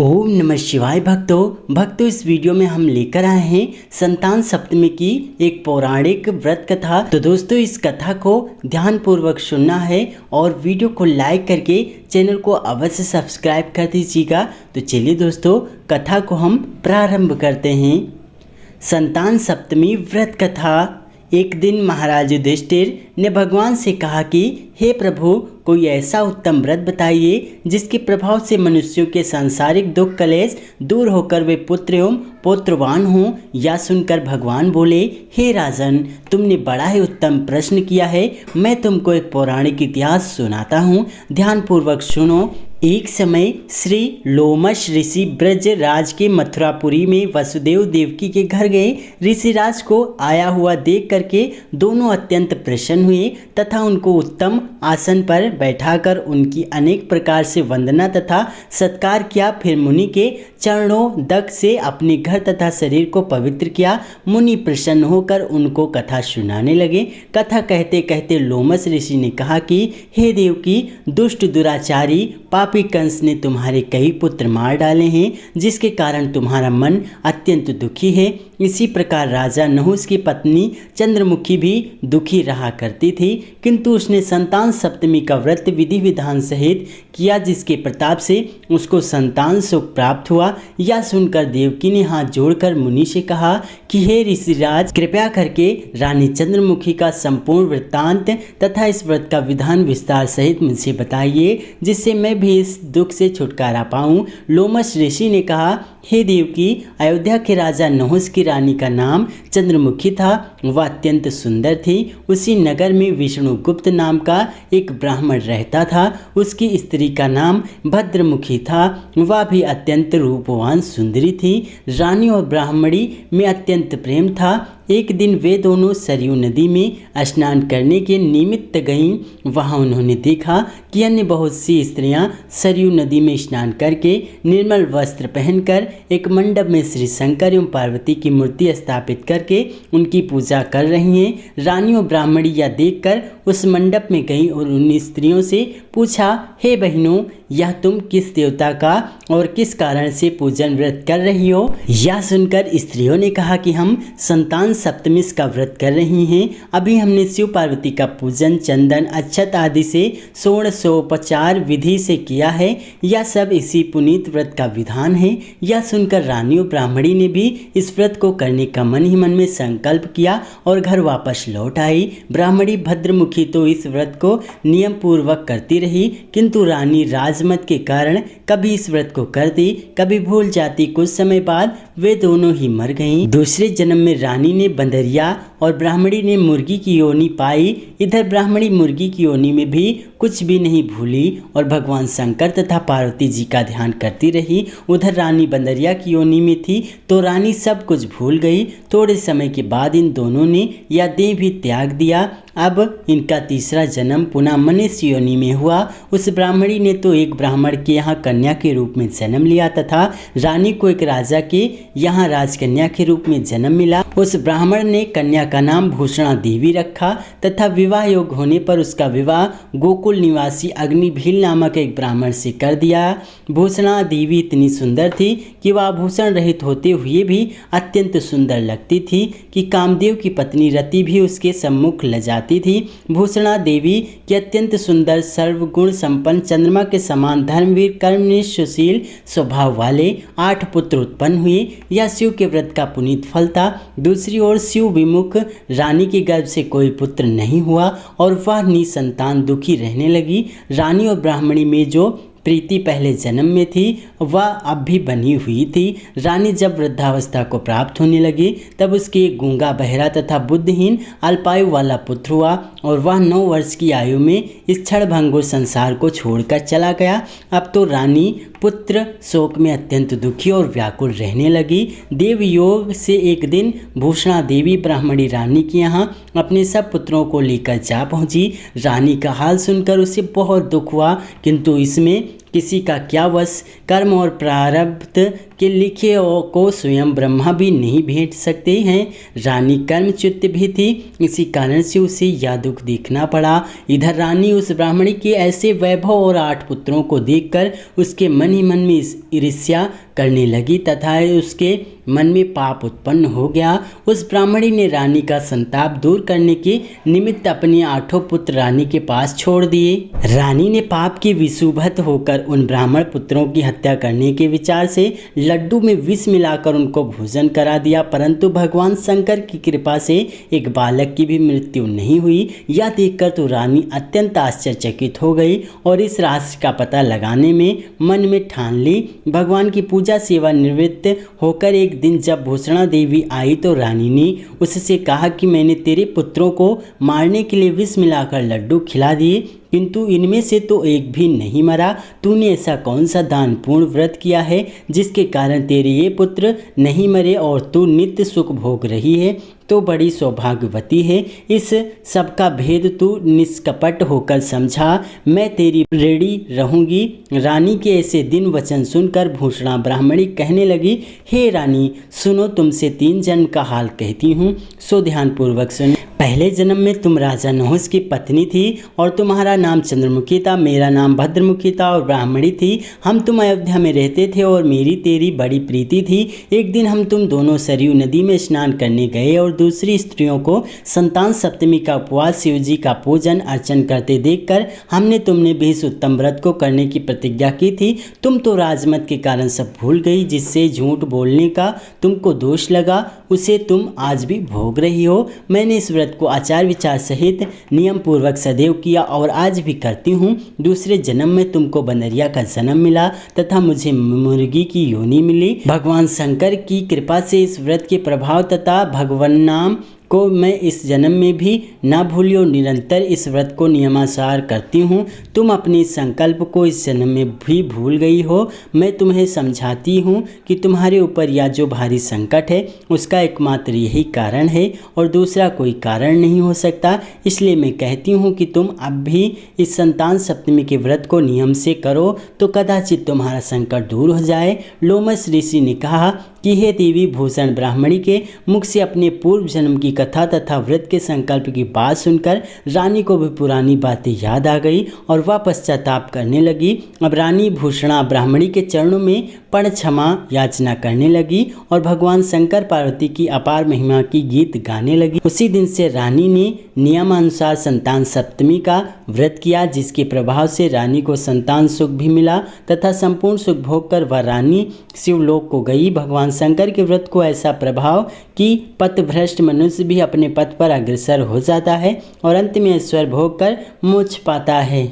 ओम नमः शिवाय भक्तों इस वीडियो में हम लेकर आए हैं संतान सप्तमी की एक पौराणिक व्रत कथा। तो दोस्तों इस कथा को ध्यान पूर्वक सुनना है और वीडियो को लाइक करके चैनल को अवश्य सब्सक्राइब कर दीजिएगा। तो चलिए दोस्तों कथा को हम प्रारंभ करते हैं। संतान सप्तमी व्रत कथा। एक दिन महाराज युधिष्ठिर ने भगवान से कहा कि हे प्रभु, कोई ऐसा उत्तम व्रत बताइए जिसके प्रभाव से मनुष्यों के सांसारिक दुख कलेश दूर होकर वे पुत्र एवं पौत्रवान हों। या सुनकर भगवान बोले, हे राजन, तुमने बड़ा ही उत्तम प्रश्न किया है। मैं तुमको एक पौराणिक इतिहास सुनाता हूँ, ध्यानपूर्वक सुनो। एक समय श्री लोमश ऋषि ब्रज राज के मथुरापुरी में वसुदेव देवकी के घर गए। ऋषिराज को आया हुआ देख करके दोनों अत्यंत प्रसन्न हुए तथा उनको उत्तम आसन पर बैठाकर उनकी अनेक प्रकार से वंदना तथा सत्कार किया। फिर मुनि के चरणों दक से अपने घर तथा शरीर को पवित्र किया। मुनि प्रसन्न होकर उनको कथा सुनाने लगे। कथा कहते कहते लोमश ऋषि ने कहा कि हे देवकी, दुष्ट दुराचारी पापी कंस ने तुम्हारे कई पुत्र मार डाले हैं, जिसके कारण तुम्हारा मन अत्यंत दुखी है। इसी प्रकार राजा नहुस की पत्नी चंद्रमुखी भी दुखी रहा करती थी, किंतु उसने संतान सप्तमी का व्रत विधि विधान सहित किया, जिसके प्रताप से उसको संतान सुख प्राप्त हुआ। यह सुनकर देवकी ने हाथ जोड़कर मुनि से कहा कि हे ऋषिराज, कृपया करके रानी चंद्रमुखी का संपूर्ण वृत्तांत तथा इस व्रत का विधान विस्तार सहित मुझसे बताइए, जिससे मैं भी इस दुख से छुटकारा पाऊं। लोमश ऋषि ने कहा, हे देवकी, अयोध्या के राजा नहुस की रानी का नाम चंद्रमुखी था। वह अत्यंत सुंदर थी। उसी नगर में विष्णुगुप्त नाम का एक ब्राह्मण रहता था। उसकी स्त्री का नाम भद्रमुखी था। वह भी अत्यंत रूपवान सुंदरी थी। रानी और ब्राह्मणी में अत्यंत प्रेम था। एक दिन वे दोनों सरयू नदी में स्नान करने के निमित्त गईं। वहां उन्होंने देखा कि अन्य बहुत सी स्त्रियां सरयू नदी में स्नान करके निर्मल वस्त्र पहनकर एक मंडप में श्री शंकर एवं पार्वती की मूर्ति स्थापित करके उनकी पूजा कर रही हैं। रानी और ब्राह्मणी यह देखकर उस मंडप में गईं और उन स्त्रियों से पूछा, हे बहनों, यह तुम किस देवता का और किस कारण से पूजन व्रत कर रही हो? यह सुनकर स्त्रियों ने कहा कि हम संतान सप्तमी का व्रत कर रही हैं। अभी हमने शिव पार्वती का पूजन चंदन अक्षत आदि से षोडशोपचार विधि से किया है। यह सब इसी पुनीत व्रत का विधान है। यह सुनकर रानी और ब्राह्मणी ने भी इस व्रत को करने का मन ही मन में संकल्प किया और घर वापस लौट आई। ब्राह्मणी भद्रमुखी तो इस व्रत को नियम पूर्वक करती रही, किंतु रानी राजमत के कारण कभी इस व्रत को करती, कभी भूल जाती। कुछ समय बाद वे दोनों ही मर गईं। दूसरे जन्म में रानी ने बंदरिया और ब्राह्मणी ने मुर्गी की योनि पाई। इधर ब्राह्मणी मुर्गी की योनि में भी कुछ भी नहीं भूली और भगवान शंकर तथा पार्वती जी का ध्यान करती रही। उधर रानी बंदरिया की योनि में थी तो रानी सब कुछ भूल गई। थोड़े समय के बाद इन दोनों ने यह देह भी त्याग दिया। अब इनका तीसरा जन्म पुनः मनुष्य योनि में हुआ। उस ब्राह्मणी ने तो एक ब्राह्मण के यहाँ कन्या के रूप में जन्म लिया तथा रानी को एक राजा के यहाँ राजकन्या के रूप में जन्म मिला। उस ब्राह्मण ने कन्या का नाम भूषणा देवी रखा तथा विवाह योग्य होने पर उसका विवाह गोकुल निवासी अग्निभील नामक एक ब्राह्मण से कर दिया। भूषणा देवी इतनी सुंदर थी कि वह आभूषण रहित होते हुए भी अत्यंत सुंदर लगती थी कि कामदेव की पत्नी रति भी उसके सम्मुख लजाती थी। भूषणा देवी के अत्यंत सुंदर सर्वगुण संपन्न चंद्रमा के समान धर्मवीर कर्मनिष्ठ सुशील स्वभाव वाले 8 पुत्र उत्पन्न हुए। यह शिव के व्रत का पुनीत फल था। दूसरी ओर शिव विमुख रानी के गर्भ से कोई पुत्र नहीं हुआ और वह निसंतान दुखी रहने लगी। रानी और ब्राह्मणी में जो प्रीति पहले जन्म में थी वह अब भी बनी हुई थी। रानी जब वृद्धावस्था को प्राप्त होने लगी तब उसके एक गूंगा बहरा तथा बुद्धिहीन अल्पायु वाला पुत्र हुआ और वह 9 वर्ष की आयु में इस क्षणभंगुर संसार को छोड़कर चला गया। अब तो रानी पुत्र शोक में अत्यंत दुखी और व्याकुल रहने लगी। देव योग से एक दिन भूषणा देवी ब्राह्मणी रानी के यहाँ अपने सब पुत्रों को लेकर जा पहुंची। रानी का हाल सुनकर उसे बहुत दुख हुआ, किंतु इसमें किसी का क्या वश, कर्म और प्रारब्ध कि लिखे को स्वयं ब्रह्मा भी नहीं भेंट सकते हैं। रानी कर्मच्युत भी थी, इसी कारण से उसे यह दुख देखना पड़ा। इधर रानी उस ब्राह्मणी के ऐसे वैभव और 8 पुत्रों को देखकर उसके मन ही मन में ईर्ष्या करने लगी तथा उसके मन में पाप उत्पन्न हो गया। उस ब्राह्मणी ने रानी का संताप दूर करने के निमित्त अपने 8 पुत्र रानी के पास छोड़ दिए। रानी ने पाप की विषुभत होकर उन ब्राह्मण पुत्रों की हत्या करने के विचार से लड्डू में विष मिलाकर उनको भोजन करा दिया, परंतु भगवान शंकर की कृपा से एक बालक की भी मृत्यु नहीं हुई। यह देखकर तो रानी अत्यंत आश्चर्यचकित हो गई और इस रहस्य का पता लगाने में मन में ठान ली। भगवान की पूजा सेवा निवृत्त होकर एक दिन जब भूषणा देवी आई तो रानी ने उससे कहा कि मैंने तेरे पुत्रों को मारने के लिए विष मिलाकर लड्डू खिला दिए, किंतु इनमें से तो एक भी नहीं मरा। तूने ऐसा कौन सा दानपूर्ण व्रत किया है जिसके कारण तेरे ये पुत्र नहीं मरे और तू नित्य सुख भोग रही है? तो बड़ी सौभाग्यवती है। इस सब का भेद तू निष्कपट होकर समझा, मैं तेरी ऋणी रहूंगी। रानी के ऐसे दिन वचन सुनकर भूषणा ब्राह्मणी कहने लगी, हे रानी सुनो, तुमसे 3 जन्म का हाल कहती हूँ, सो ध्यानपूर्वक सुन। पहले जन्म में तुम राजा नहुस की पत्नी थी और तुम्हारा नाम चंद्रमुखी था, मेरा नाम भद्रमुखी था और ब्राह्मणी थी। हम तुम अयोध्या में रहते थे और मेरी तेरी बड़ी प्रीति थी। एक दिन हम तुम दोनों सरयू नदी में स्नान करने गए और दूसरी स्त्रियों को संतान सप्तमी का उपवास शिव जी का पूजन अर्चन करते देखकर हमने तुमने भी इस उत्तम व्रत को करने की प्रतिज्ञा की थी। तुम तो राजमत के कारण सब भूल गई, जिससे झूठ बोलने का तुमको दोष लगा उसे तुम आज भी भोग रही हो। मैंने इस व्रत को आचार विचार सहित नियम पूर्वक सदैव किया और आज भी करती हूँ। दूसरे जन्म में तुमको बनरिया का जन्म मिला तथा मुझे मुर्गी की योनि मिली। भगवान शंकर की कृपा से इस व्रत के प्रभाव तथा भगवान नाम को मैं इस जन्म में भी न भूली और निरंतर इस व्रत को नियमानुसार करती हूँ। तुम अपने संकल्प को इस जन्म में भी भूल गई हो। मैं तुम्हें समझाती हूँ कि तुम्हारे ऊपर यह जो भारी संकट है उसका एकमात्र यही कारण है और दूसरा कोई कारण नहीं हो सकता। इसलिए मैं कहती हूँ कि तुम अब भी इस संतान सप्तमी के व्रत को नियम से करो तो कदाचित तुम्हारा संकट दूर हो जाए। लोमस ऋषि ने कहा कि हे देवी, भूषण ब्राह्मणी के मुख से अपने पूर्व जन्म की कथा तथा व्रत के संकल्प की बात सुनकर रानी को भी पुरानी बातें याद आ गई और वह पश्चाताप करने लगी। अब रानी भूषणा ब्राह्मणी के चरणों में पण क्षमा याचना करने लगी और भगवान शंकर पार्वती की अपार महिमा की गीत गाने लगी। उसी दिन से रानी ने नियमानुसार संतान सप्तमी का व्रत किया, जिसके प्रभाव से रानी को संतान सुख भी मिला तथा संपूर्ण सुख भोग कर वह रानी शिवलोक को गई। भगवान शंकर के व्रत को ऐसा प्रभाव कि पथभ्रष्ट मनुष्य भी अपने पथ पर अग्रसर हो जाता है और अंत में ऐश्वर्य भोग कर मोक्ष पाता है।